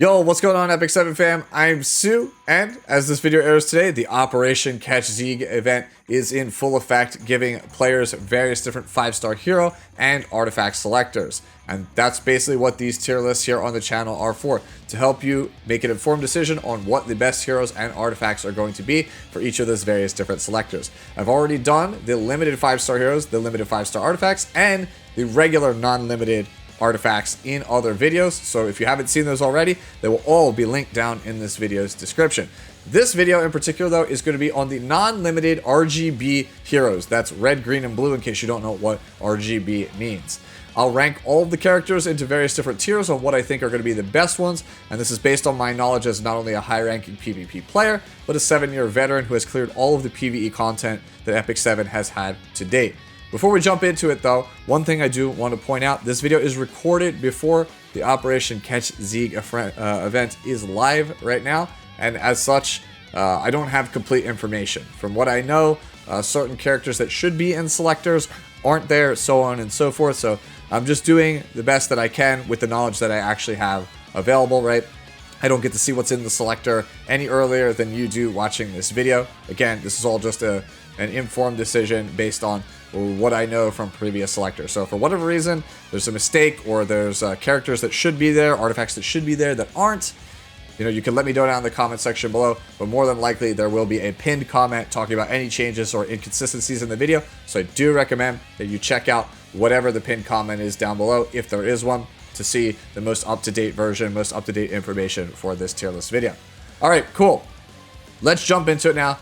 Yo, what's going on, Epic 7 fam? I'm Sue, and as this video airs today, the Operation Catch Zieg event is in full effect, giving players various different 5-star hero and artifact selectors. And that's basically what these tier lists here on the channel are for, to help you make an informed decision on what the best heroes and artifacts are going to be for each of those various different selectors. I've already done the limited 5-star heroes, the limited 5-star artifacts, and the regular non-limited artifacts in other videos, so if you haven't seen those already, they will all be linked down in this video's description. This video in particular, though, is going to be on the non-limited RGB heroes. That's red, green, and blue, in case you don't know what RGB means. I'll rank all of the characters into various different tiers on what I think are going to be the best ones, and this is based on my knowledge as not only a high-ranking PvP player, but a 7-year veteran who has cleared all of the PvE content that Epic 7 has had to date. Before we jump into it, though, one thing I do want to point out, this video is recorded before the Operation Catch Zieg event is live right now, and as such, I don't have complete information. From what I know, certain characters that should be in selectors aren't there, so on and so forth, so I'm just doing the best that I can with the knowledge that I actually have available, right? I don't get to see what's in the selector any earlier than you do watching this video. Again, this is all just an informed decision based on what I know from previous selectors. So for whatever reason, there's a mistake, or there's characters that should be there, artifacts that should be there that aren't, you know, you can let me know down in the comment section below, but more than likely there will be a pinned comment talking about any changes or inconsistencies in the video. So I do recommend that you check out whatever the pinned comment is down below, if there is one, to see the most up-to-date version, most up-to-date information for this tier list video. All right, cool. Let's jump into it now.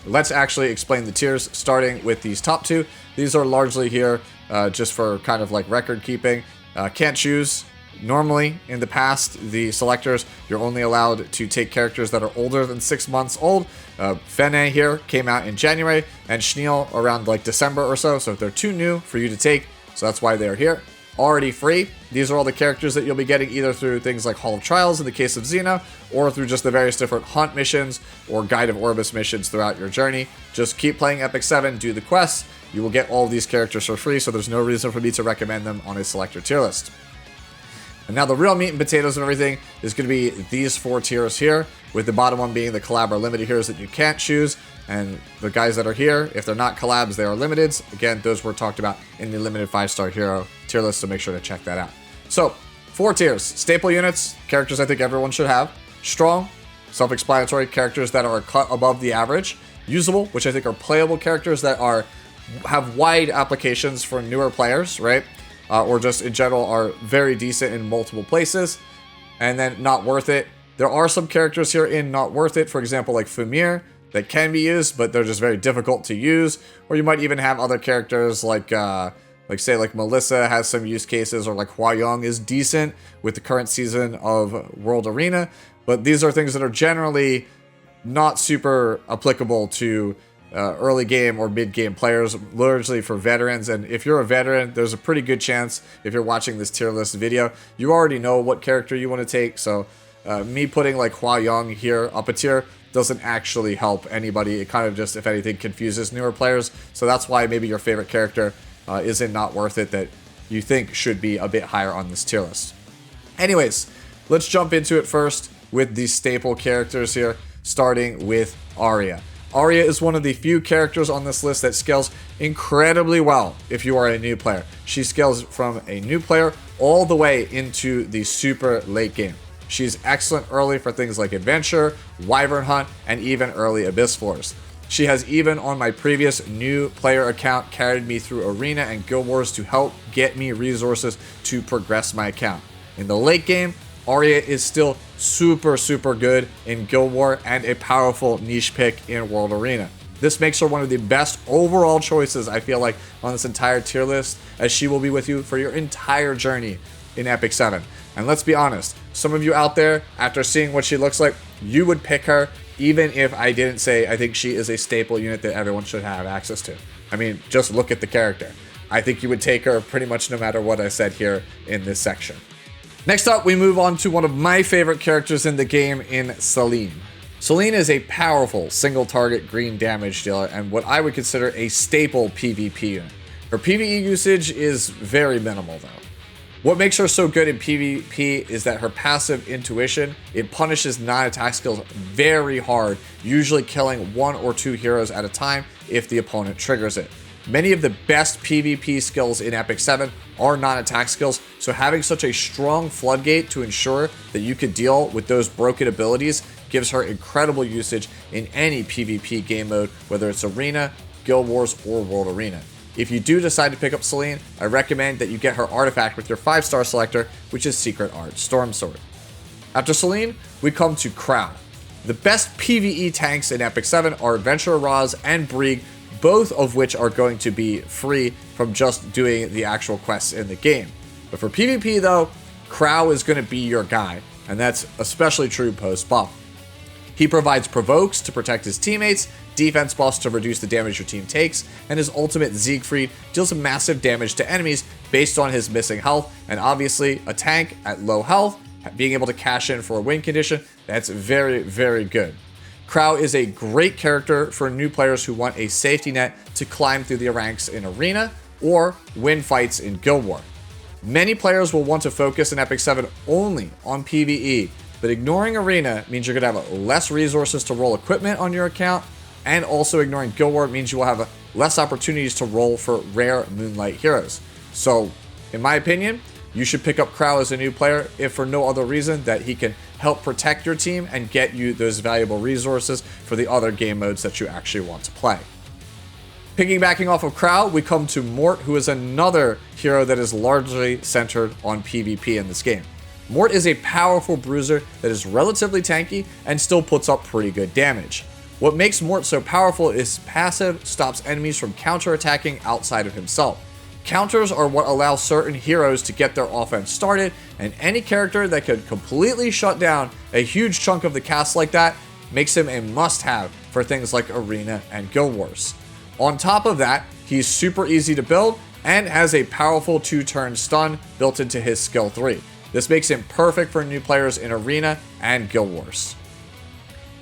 Let's actually explain the tiers, starting with these top two. These are largely here just for kind of like record keeping. Can't choose. Normally, in the past, the selectors, you're only allowed to take characters that are older than 6 months old. Fene here came out in January, and Schneel around like December or so, so they're too new for you to take, so that's why they're here. Already free. These are all the characters that you'll be getting either through things like Hall of Trials in the case of Xena, or through just the various different hunt missions or Guide of Orbis missions throughout your journey. Just keep playing Epic 7, do the quests, you will get all of these characters for free, so there's no reason for me to recommend them on a selector tier list. And now the real meat and potatoes of everything is going to be these 4 tiers here, with the bottom one being the collab or limited heroes that you can't choose, and the guys that are here, if they're not collabs, they are limiteds. Again, those were talked about in the limited 5-star hero tier list, so make sure to check that out. So, 4 tiers. Staple units, characters I think everyone should have. Strong, self-explanatory, characters that are cut above the average. Usable, which I think are playable characters that have wide applications for newer players, right? Or just in general are very decent in multiple places. And then not worth it. There are some characters here in not worth it, for example, like Fumir, that can be used, but they're just very difficult to use. Or you might even have other characters like say Melissa has some use cases, or like Hua-Young is decent with the current season of World Arena. But these are things that are generally not super applicable to early game or mid game players, largely for veterans. And if you're a veteran, there's a pretty good chance, if you're watching this tier list video, you already know what character you want to take. So me putting like Hua-Young here up a tier doesn't actually help anybody. It kind of just, if anything, confuses newer players. So that's why maybe your favorite character isn't not worth it, that you think should be a bit higher on this tier list. Anyways, let's jump into it first with the staple characters here, starting with Aria. Aria is one of the few characters on this list that scales incredibly well if you are a new player. She scales from a new player all the way into the super late game. She's excellent early for things like Adventure, Wyvern Hunt, and even early Abyss floors. She has even on my previous new player account carried me through Arena and Guild Wars to help get me resources to progress my account. In the late game, Aria is still super good in Guild War and a powerful niche pick in World Arena. This makes her one of the best overall choices, I feel like, on this entire tier list, as she will be with you for your entire journey in Epic 7. And let's be honest, some of you out there, after seeing what she looks like, you would pick her even if I didn't say I think she is a staple unit that everyone should have access to. I mean, just look at the character. I think you would take her pretty much no matter what I said here in this section. Next up, we move on to one of my favorite characters in the game in Celine. Celine is a powerful single target green damage dealer and what I would consider a staple PvP unit. Her PvE usage is very minimal though. What makes her so good in PvP is that her passive intuition, it punishes non-attack skills very hard, usually killing 1 or 2 heroes at a time if the opponent triggers it. Many of the best PvP skills in Epic 7 are non-attack skills, so having such a strong floodgate to ensure that you can deal with those broken abilities gives her incredible usage in any PvP game mode, whether it's Arena, Guild Wars, or World Arena. If you do decide to pick up Celine, I recommend that you get her artifact with your 5-star selector, which is Secret Art Storm Sword. After Celine, we come to Krau. The best PvE tanks in Epic 7 are Adventurer Raz and Brig, both of which are going to be free from just doing the actual quests in the game. But for PvP though, Krau is going to be your guy, and that's especially true post-buff. He provides provokes to protect his teammates, defense buffs to reduce the damage your team takes, and his ultimate Siegfried deals massive damage to enemies based on his missing health, and obviously a tank at low health, being able to cash in for a win condition, that's very, very good. Krau is a great character for new players who want a safety net to climb through the ranks in Arena or win fights in Guild War. Many players will want to focus in Epic 7 only on PvE, but ignoring Arena means you're going to have less resources to roll equipment on your account, and also ignoring Guild War means you will have less opportunities to roll for rare Moonlight heroes. So, in my opinion, you should pick up Krau as a new player, if for no other reason that he can help protect your team and get you those valuable resources for the other game modes that you actually want to play. Piggybacking off of Krau, we come to Mort, who is another hero that is largely centered on PvP in this game. Mort is a powerful bruiser that is relatively tanky and still puts up pretty good damage. What makes Mort so powerful is passive stops enemies from counterattacking outside of himself. Counters are what allow certain heroes to get their offense started, and any character that could completely shut down a huge chunk of the cast like that makes him a must-have for things like Arena and Guild Wars. On top of that, he's super easy to build and has a powerful 2-turn stun built into his skill 3. This makes him perfect for new players in Arena and Guild Wars.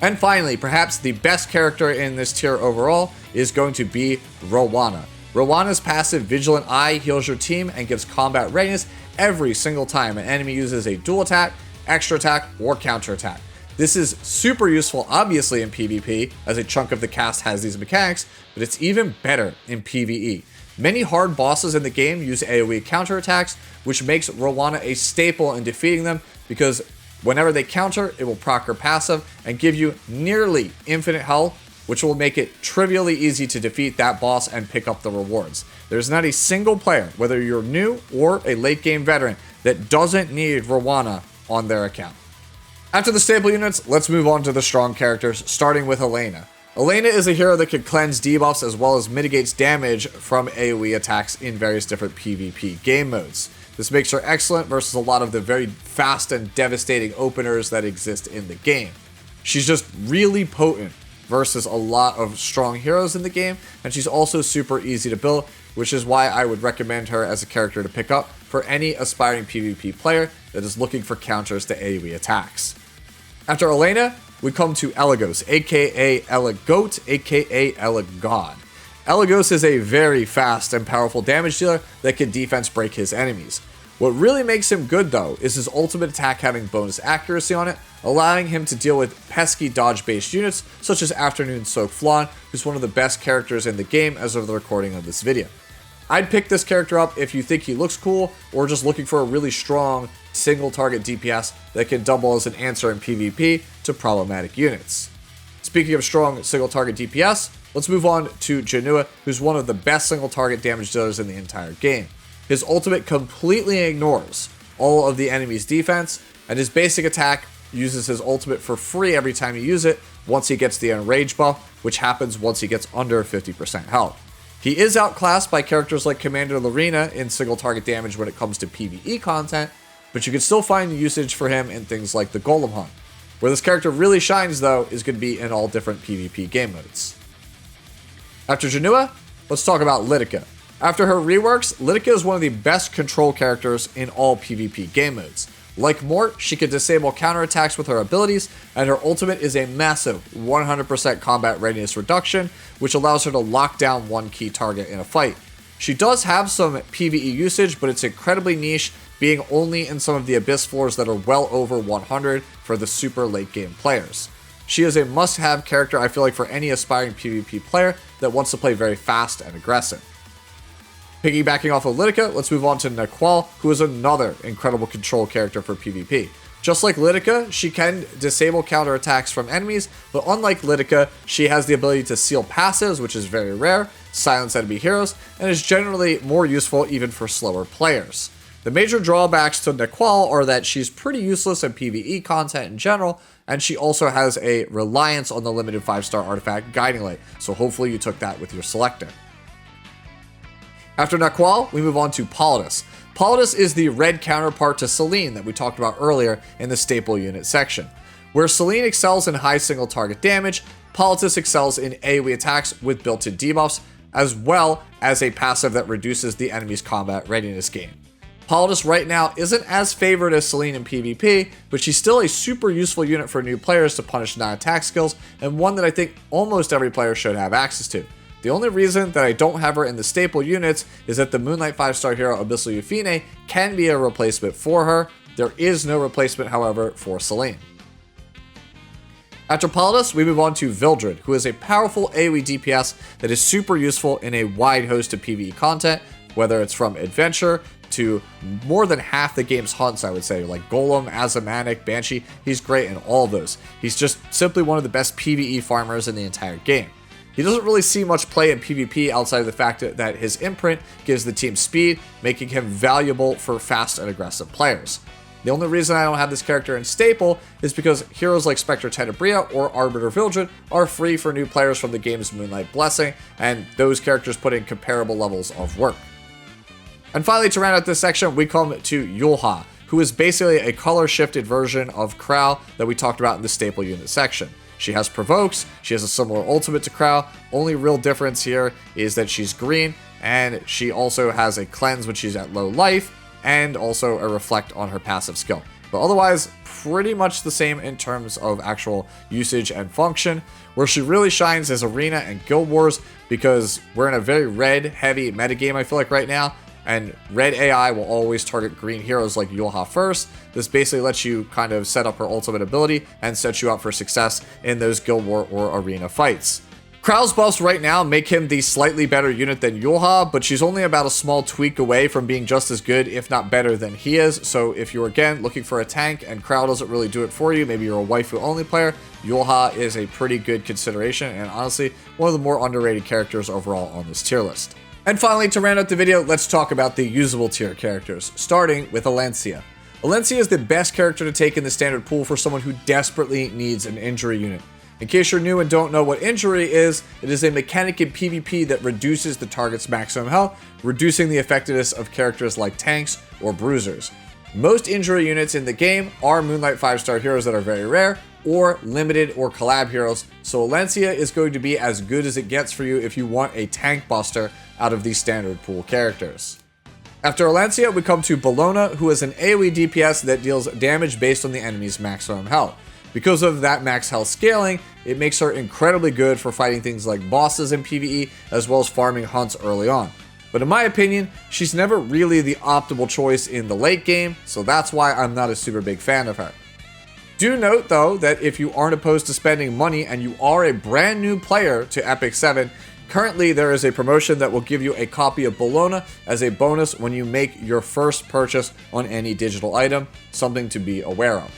And finally, perhaps the best character in this tier overall is going to be Roana. Roana's passive Vigilant Eye heals your team and gives combat readiness every single time an enemy uses a dual attack, extra attack, or counter attack. This is super useful obviously in PvP, as a chunk of the cast has these mechanics, but it's even better in PvE. Many hard bosses in the game use AoE counterattacks, which makes Roana a staple in defeating them, because whenever they counter, it will proc her passive and give you nearly infinite health, which will make it trivially easy to defeat that boss and pick up the rewards. There's not a single player, whether you're new or a late game veteran, that doesn't need Roana on their account. After the staple units, let's move on to the strong characters, starting with Elena. Elena is a hero that can cleanse debuffs as well as mitigates damage from AoE attacks in various different PvP game modes. This makes her excellent versus a lot of the very fast and devastating openers that exist in the game. She's just really potent versus a lot of strong heroes in the game, and she's also super easy to build, which is why I would recommend her as a character to pick up for any aspiring PvP player that is looking for counters to AoE attacks. After Elena, we come to Eligos, aka Eligoat, aka Eligod. Eligos is a very fast and powerful damage dealer that can defense break his enemies. What really makes him good though is his ultimate attack having bonus accuracy on it, allowing him to deal with pesky dodge-based units such as Afternoon Soak Flan, who's one of the best characters in the game as of the recording of this video. I'd pick this character up if you think he looks cool, or just looking for a really strong single target DPS that can double as an answer in PvP to problematic units. Speaking of strong single target DPS, let's move on to Jenua, who's one of the best single target damage dealers in the entire game. His ultimate completely ignores all of the enemy's defense, and his basic attack uses his ultimate for free every time you use it once he gets the enrage buff, which happens once he gets under 50% health. He is outclassed by characters like Commander Lorena in single target damage when it comes to PvE content, but you can still find usage for him in things like the Golem Hunt. Where this character really shines though is going to be in all different PvP game modes. After Jenua, let's talk about Lidica. After her reworks, Lidica is one of the best control characters in all PvP game modes. Like Mort, she can disable counterattacks with her abilities, and her ultimate is a massive 100% combat readiness reduction, which allows her to lock down one key target in a fight. She does have some PvE usage, but it's incredibly niche being only in some of the Abyss floors that are well over 100 for the super late game players. She is a must-have character, I feel like, for any aspiring PvP player that wants to play very fast and aggressive. Piggybacking off of Lidica, let's move on to Nahkwol, who is another incredible control character for PvP. Just like Lidica, she can disable counterattacks from enemies, but unlike Lidica, she has the ability to seal passives, which is very rare, silence enemy heroes, and is generally more useful even for slower players. The major drawbacks to Nahkwol are that she's pretty useless in PvE content in general, and she also has a reliance on the limited 5-star artifact Guiding Light, so hopefully you took that with your Selector. After Nahkwol, we move on to Politis. Politis is the red counterpart to Celine that we talked about earlier in the staple unit section. Where Celine excels in high single target damage, Politis excels in AoE attacks with built-in debuffs, as well as a passive that reduces the enemy's combat readiness gain. Politis right now isn't as favored as Celine in PvP, but she's still a super useful unit for new players to punish non-attack skills, and one that I think almost every player should have access to. The only reason that I don't have her in the staple units is that the Moonlight 5-star hero Abyssal Euphine can be a replacement for her. There is no replacement, however, for Celine. After Politis, we move on to Vildred, who is a powerful AoE DPS that is super useful in a wide host of PvE content, whether it's from Adventure to more than half the game's hunts, I would say, like Golem, Azimanic, Banshee. He's great in all of those. He's just simply one of the best PvE farmers in the entire game. He doesn't really see much play in PvP outside of the fact that his imprint gives the team speed, making him valuable for fast and aggressive players. The only reason I don't have this character in staple is because heroes like Spectre Tenebria or Arbiter Vildred are free for new players from the game's Moonlight Blessing, and those characters put in comparable levels of work. And finally, to round out this section, we come to Yulha, who is basically a color-shifted version of Krau that we talked about in the staple unit section. She has provokes, she has a similar ultimate to Krau. Only real difference here is that she's green, and she also has a cleanse when she's at low life, and also a reflect on her passive skill. But otherwise, pretty much the same in terms of actual usage and function. Where she really shines is Arena and Guild Wars, because we're in a very red-heavy metagame, I feel like, right now. And red AI will always target green heroes like Yulha first. This basically lets you kind of set up her ultimate ability and sets you up for success in those Guild War or Arena fights. Krau's buffs right now make him the slightly better unit than Yulha, but she's only about a small tweak away from being just as good, if not better, than he is. So if you're, again, looking for a tank and Krau doesn't really do it for you, maybe you're a waifu-only player, Yulha is a pretty good consideration, and honestly, one of the more underrated characters overall on this tier list. And finally, to round out the video, let's talk about the usable tier characters, starting with Alencia. Alencia is the best character to take in the standard pool for someone who desperately needs an injury unit. In case you're new and don't know what injury is, it is a mechanic in PvP that reduces the target's maximum health, reducing the effectiveness of characters like tanks or bruisers. Most injury units in the game are Moonlight 5-star heroes that are very rare, or limited or collab heroes, so Alencia is going to be as good as it gets for you if you want a tank buster out of these standard pool characters. After Alencia, we come to Bellona, who is an AoE DPS that deals damage based on the enemy's maximum health. Because of that max health scaling, it makes her incredibly good for fighting things like bosses in PvE, as well as farming hunts early on. But in my opinion, she's never really the optimal choice in the late game, so that's why I'm not a super big fan of her. Do note, though, that if you aren't opposed to spending money and you are a brand new player to Epic 7, currently there is a promotion that will give you a copy of Bellona as a bonus when you make your first purchase on any digital item, something to be aware of.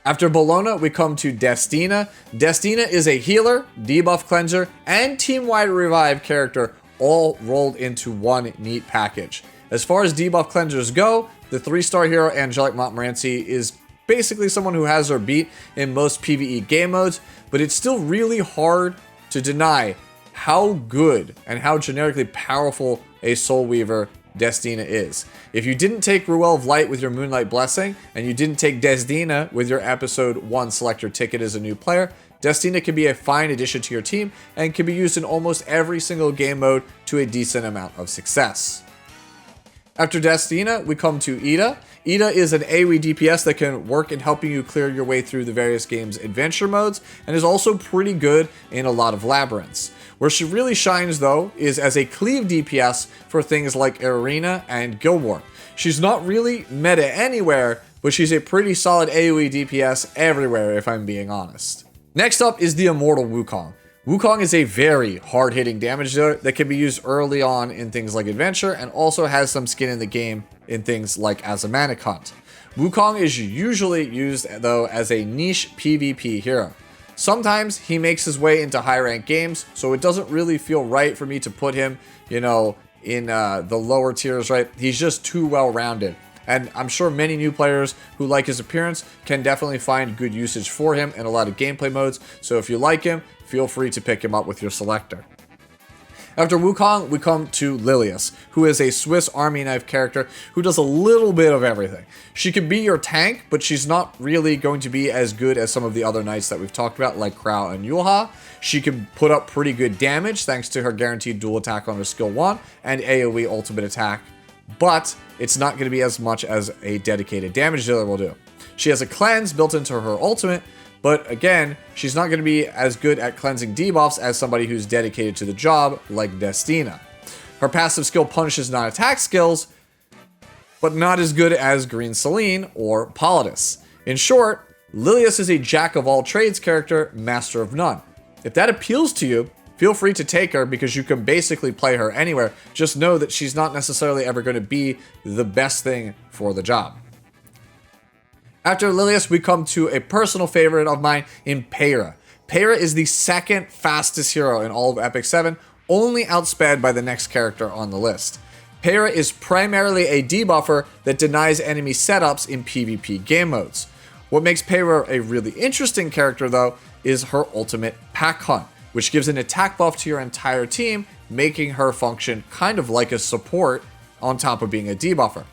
After Bellona, we come to Destina. Destina is a healer, debuff cleanser, and team-wide revive character all rolled into one neat package. As far as debuff cleansers go, the 3-star hero Angelic Montmorency is basically someone who has her beat in most PvE game modes, but it's still really hard to deny how good and how generically powerful a Soul Weaver Destina is. If you didn't take Ruel of Light with your Moonlight Blessing, and you didn't take Destina with your Episode 1 Selector ticket as a new player, Destina can be a fine addition to your team and can be used in almost every single game mode to a decent amount of success. After Destina, we come to Ida. Ida is an AoE DPS that can work in helping you clear your way through the various game's adventure modes, and is also pretty good in a lot of labyrinths. Where she really shines, though, is as a cleave DPS for things like Arena and Guild War. She's not really meta anywhere, but she's a pretty solid AoE DPS everywhere if I'm being honest. Next up is the Immortal Wukong. Wukong is a very hard-hitting damage dealer that can be used early on in things like Adventure and also has some skin in the game in things like Asymanic Hunt. Wukong is usually used though as a niche PvP hero. Sometimes he makes his way into high rank games, so it doesn't really feel right for me to put him, in the lower tiers, right? He's just too well rounded. And I'm sure many new players who like his appearance can definitely find good usage for him in a lot of gameplay modes. So if you like him, feel free to pick him up with your selector. After Wukong, we come to Lilias, who is a Swiss Army knife character who does a little bit of everything. She can be your tank, but she's not really going to be as good as some of the other knights that we've talked about, like Krau and Yulha. She can put up pretty good damage thanks to her guaranteed dual attack on her skill 1 and AoE ultimate attack, but it's not going to be as much as a dedicated damage dealer will do. She has a cleanse built into her ultimate, but again, she's not going to be as good at cleansing debuffs as somebody who's dedicated to the job, like Destina. Her passive skill punishes non-attack skills, but not as good as Green Celine or Politis. In short, Lilias is a jack-of-all-trades character, master of none. If that appeals to you, feel free to take her because you can basically play her anywhere. Just know that she's not necessarily ever going to be the best thing for the job. After Lilias, we come to a personal favorite of mine in Peira. Peira is the second fastest hero in all of Epic 7, only outsped by the next character on the list. Peira is primarily a debuffer that denies enemy setups in PvP game modes. What makes Peira a really interesting character though is her ultimate Pack Hunt, which gives an attack buff to your entire team, making her function kind of like a support on top of being a debuffer.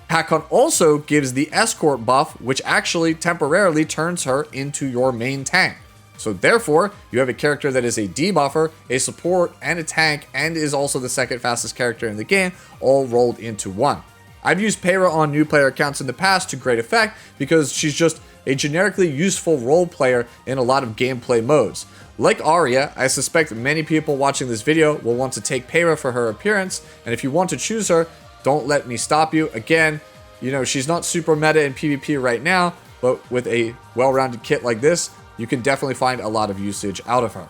Pack Hunt also gives the escort buff, which actually temporarily turns her into your main tank. So therefore, you have a character that is a debuffer, a support, and a tank, and is also the second fastest character in the game, all rolled into one. I've used Peira on new player accounts in the past to great effect because she's just a generically useful role player in a lot of gameplay modes. Like Aria, I suspect many people watching this video will want to take Peira for her appearance, and if you want to choose her, don't let me stop you. Again, she's not super meta in PvP right now, but with a well-rounded kit like this, you can definitely find a lot of usage out of her.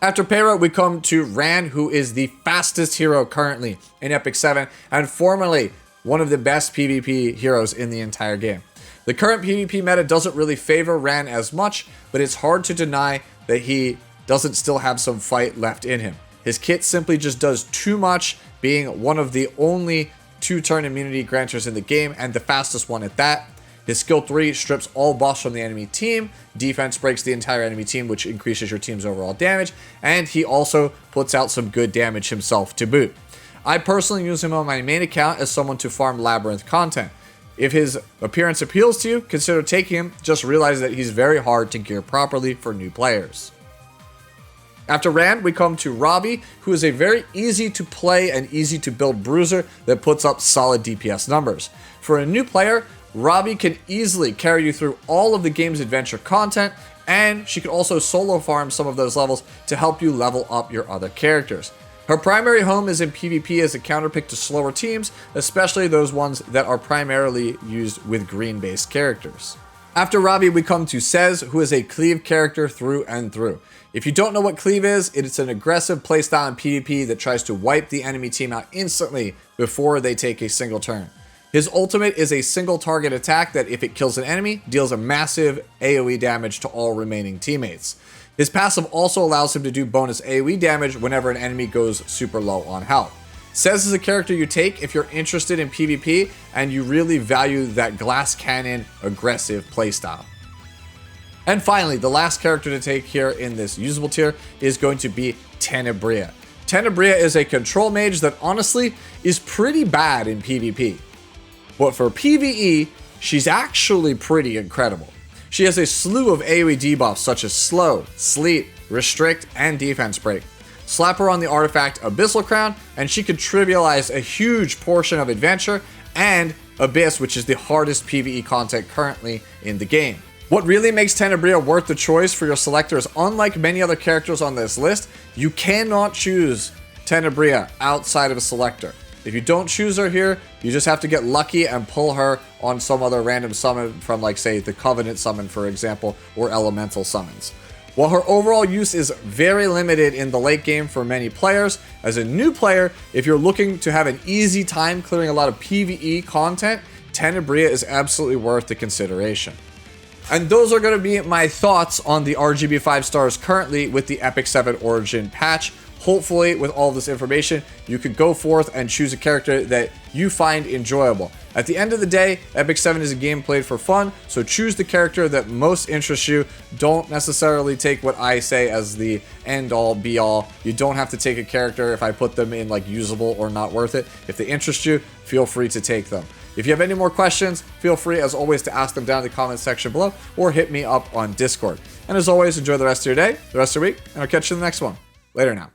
After Peira, we come to Ran, who is the fastest hero currently in Epic 7, and formerly one of the best PvP heroes in the entire game. The current PvP meta doesn't really favor Ran as much, but it's hard to deny that he doesn't still have some fight left in him. His kit simply just does too much, being one of the only 2-turn immunity granters in the game, and the fastest one at that. His skill 3 strips all buffs from the enemy team, defense breaks the entire enemy team, which increases your team's overall damage, and he also puts out some good damage himself to boot. I personally use him on my main account as someone to farm Labyrinth content. If his appearance appeals to you, consider taking him, just realize that he's very hard to gear properly for new players. After Rand, we come to Ravi, who is a very easy to play and easy to build bruiser that puts up solid DPS numbers. For a new player, Ravi can easily carry you through all of the game's adventure content, and she can also solo farm some of those levels to help you level up your other characters. Her primary home is in PvP as a counterpick to slower teams, especially those ones that are primarily used with green-based characters. After Ravi, we come to Cez, who is a cleave character through and through. If you don't know what cleave is, it's an aggressive playstyle in PvP that tries to wipe the enemy team out instantly before they take a single turn. His ultimate is a single target attack that, if it kills an enemy, deals a massive AoE damage to all remaining teammates. His passive also allows him to do bonus AoE damage whenever an enemy goes super low on health. Cez is a character you take if you're interested in PvP and you really value that glass cannon aggressive playstyle. And finally, the last character to take here in this usable tier is going to be Tenebria. Tenebria is a control mage that honestly is pretty bad in PvP. But for PvE, she's actually pretty incredible. She has a slew of AoE debuffs such as Slow, Sleep, Restrict, and Defense Break. Slap her on the artifact Abyssal Crown, and she can trivialize a huge portion of Adventure and Abyss, which is the hardest PvE content currently in the game. What really makes Tenebria worth the choice for your selector is, unlike many other characters on this list, you cannot choose Tenebria outside of a selector. If you don't choose her here, you just have to get lucky and pull her on some other random summon from, like, say, the Covenant summon, for example, or Elemental summons. While her overall use is very limited in the late game for many players, as a new player, if you're looking to have an easy time clearing a lot of PvE content, Tenebria is absolutely worth the consideration. And those are going to be my thoughts on the RGB 5 stars currently with the Epic 7 Origin patch. Hopefully, with all this information, you can go forth and choose a character that you find enjoyable. At the end of the day, Epic 7 is a game played for fun, so choose the character that most interests you. Don't necessarily take what I say as the end-all, be-all. You don't have to take a character if I put them in, like, usable or not worth it. If they interest you, feel free to take them. If you have any more questions, feel free, as always, to ask them down in the comments section below, or hit me up on Discord. And as always, enjoy the rest of your day, the rest of your week, and I'll catch you in the next one. Later now.